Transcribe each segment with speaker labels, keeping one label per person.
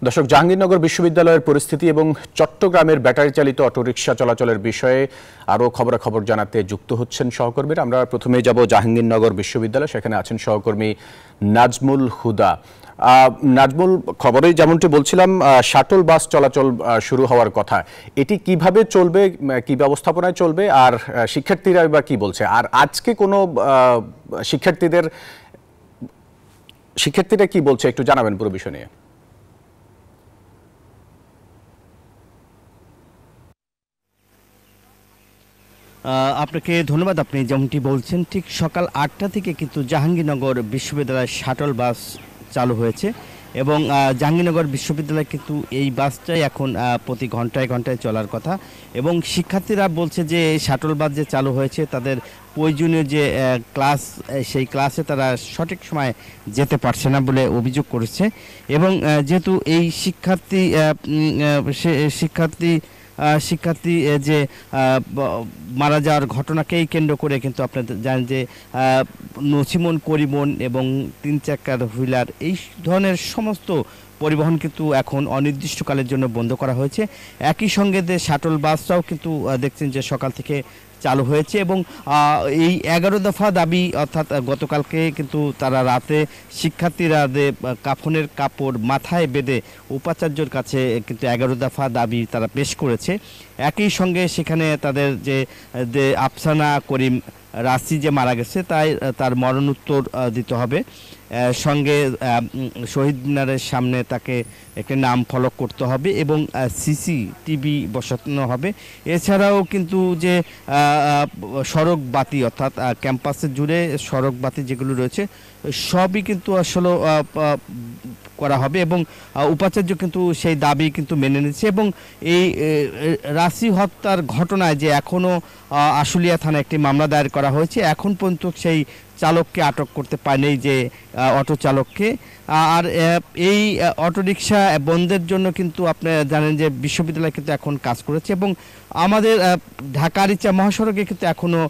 Speaker 1: দর্শক, জাহাঙ্গীরনগর বিশ্ববিদ্যালয়ের পরিস্থিতি এবং চট্টগ্রামের ব্যাটারি চালিত অটোরিকশা চলাচলের বিষয়ে আরও খবরাখবর জানাতে যুক্ত হচ্ছেন সহকর্মীরা। আমরা প্রথমে যাব জাহাঙ্গীরনগর বিশ্ববিদ্যালয়, সেখানে আছেন সহকর্মী নাজমুল হুদা। নাজমুল, খবরে যেমনটি বলছিলাম, শাটল বাস চলাচল শুরু হওয়ার কথা, এটি কিভাবে চলবে, কি ব্যবস্থাপনায় চলবে, আর শিক্ষার্থীরা বা কি বলছে? আর আজকে কোনো শিক্ষার্থীরা কি বলছে একটু জানাবেন পুরো বিষয় নিয়ে।
Speaker 2: আপনাকে ধন্যবাদ। আপনি যেমনটি বলছেন, ঠিক সকাল 8টা থেকে কিন্তু জাহাঙ্গীরনগর বিশ্ববিদ্যালয়ের শাটল বাস চালু হয়েছে এবং জাহাঙ্গীরনগর বিশ্ববিদ্যালয় কিন্তু এই বাসটাই এখন প্রতি ঘন্টায় ঘন্টায় চলার কথা। এবং শিক্ষার্থীরা বলছে যে শাটল বাস যে চালু হয়েছে তাদের প্রয়োজনীয় যে ক্লাস, সেই ক্লাসে তারা সঠিক সময়ে যেতে পারছে না বলে অভিযোগ করেছে। এবং যেহেতু এই শিক্ষার্থী যে মারা যাওয়ার ঘটনাকেই কেন্দ্র করে কিন্তু আপনারা জানেন যে নছিমন, করিমন এবং 3 চাকার হুইলার এই ধরনের সমস্ত পরিবহন কিন্তু এখন অনির্দিষ্টকালের জন্য বন্ধ করা হয়েছে। একই সঙ্গে যে শাটল বাসটাও কিন্তু দেখছেন যে সকাল থেকে চালু হয়েছে এবং এই 11 দফা দাবি, অর্থাৎ গতকালকে কিন্তু তারা রাতে শিক্ষার্থীরা কাফনের কাপড় মাথায় বেঁধে উপাচার্যর কাছে কিন্তু 11 দফা দাবি তারা পেশ করেছে। একই সঙ্গে সেখানে তাদের যে আফসানা করিম রাসি যে মারা গেছে তার মরণোত্তর দিতে হবে, সঙ্গে শহীদ মিনারের সামনে তাকে একটা নাম ফলক করতে হবে এবং CCTV বসানো হবে। এছাড়াও কিন্তু যে সড়ক বাতি, অর্থাৎ ক্যাম্পাসে জুড়ে সড়ক বাতি যেগুলো রয়েছে সবই কিন্তু আসলে করা হবে এবং উপাচার্য কিন্তু সেই দাবি কিন্তু মেনে নিচ্ছে। এবং এই রাসি হত্যার ঘটনায় যে এখনও আশুলিয়া থানায় একটি মামলা দায়ের করা হয়েছে, এখন পর্যন্ত সেই চালককে আটক করতে পারেনি, যে অটো চালককে। আর এই অটোরিকশা বন্ধের জন্য কিন্তু আপনারা জানেন যে বিশ্ববিদ্যালয় কিন্তু এখন কাজ করেছে এবং আমাদের ঢাকা আরিচা মহাসড়কে কিন্তু এখনও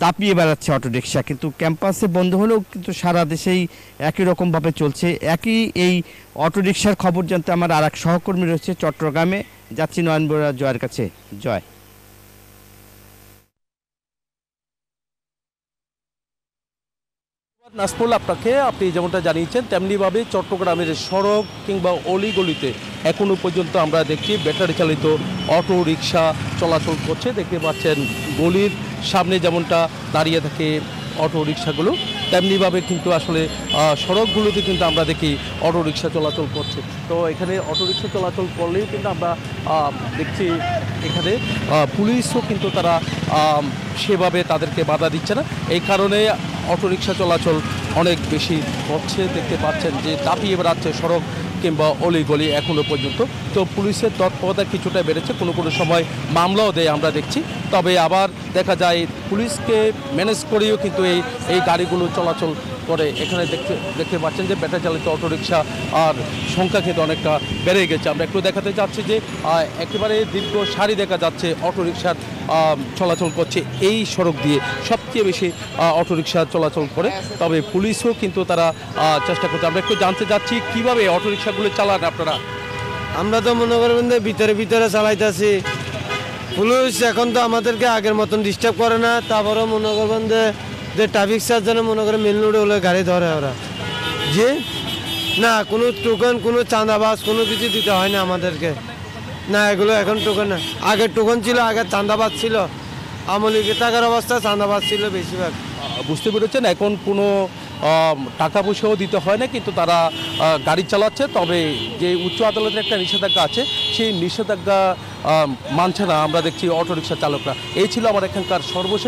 Speaker 2: দাপিয়ে বেড়াচ্ছে অটোরিকশা, কিন্তু ক্যাম্পাসে বন্ধ হলেও কিন্তু সারা দেশেই একই রকমভাবে চলছে। একই এই অটোরিকশার খবর জানতে আমার আর এক সহকর্মী রয়েছে চট্টগ্রামে, যাচ্ছি নয়ন বড়ুয়া জয়ের কাছে। জয়।
Speaker 3: নাজমুল, আপনি যেমনটা জানিয়েছেন তেমনিভাবে চট্টগ্রামের সড়ক কিংবা অলিগলিতে এখনও পর্যন্ত আমরা দেখছি ব্যাটারি চালিত অটো রিকশা চলাচল করছে। দেখতে পাচ্ছেন গলির সামনে যেমনটা দাঁড়িয়ে থাকে অটো রিকশাগুলো, তেমনিভাবে কিন্তু আসলে সড়কগুলোতে কিন্তু আমরা দেখি অটো রিকশা চলাচল করছে। তো এখানে অটো রিকশা চলাচল করলেই কিন্তু আমরা দেখছি এখানে পুলিশও কিন্তু তারা সেভাবে তাদেরকে বাধা দিচ্ছে না, এই কারণে অটোরিকশা চলাচল অনেক বেশি হচ্ছে। দেখতে পাচ্ছেন যে দাপিয়ে বেড়াচ্ছে সড়ক কিংবা অলিগলি এখনও পর্যন্ত। তো পুলিশের তৎপরতা কিছুটা বেড়েছে, কোনো কোনো সময় মামলাও দেয় আমরা দেখছি, তবে আবার দেখা যায় পুলিশকে ম্যানেজ করেও কিন্তু এই গাড়িগুলো চলাচল করে। এখানে দেখতে পাচ্ছেন যে ব্যাটারি চালিত অটোরিকশা আর সংখ্যা কিন্তু অনেকটা বেড়ে গেছে। আমরা একটু দেখাতে চাচ্ছি যে একেবারে দীর্ঘ সারি দেখা যাচ্ছে অটোরিকশার চলাচল করছে। এই সড়ক দিয়ে সবচেয়ে বেশি অটোরিকশা চলাচল করে, তবে পুলিশও কিন্তু তারা চেষ্টা করছে। আমরা একটু জানতে চাচ্ছি কীভাবে অটোরিকশাগুলো চালান আপনারা?
Speaker 4: আমরা তো মনে করবেন যে ভিতরে চালাইতেছি, পুলিশ এখন তো আমাদেরকে আগের মতন ডিস্টার্ব করে না। তারপরেও মনে করবেন যে ট্রাফিক চার্জ যেন মনে করে মেন রোডে হলে গাড়ি ধরে ওরা, যে না কোনো টোকন, কোনো চাঁদাবাজ কোনো কিছু দিতে হয় না আমাদেরকে, না এগুলো এখন টোকন না। আগে টোকন ছিল, আগে চাঁদাবাজ ছিল, আমলিকে টাকার অবস্থা চাঁদাবাজ ছিল বেশিরভাগ।
Speaker 3: বুঝতে পেরেছেন, এখন কোনো টাকা পয়সাও দিতে হয় না, কিন্তু তারা গাড়ি চালাচ্ছে। তবে যে উচ্চ আদালতের একটা নিষেধাজ্ঞা আছে, সেই নিষেধাজ্ঞা মানছে না আমরা দেখছি অটোরিকশা চালকরা। এই ছিল আমার এখানকার সর্বশেষ।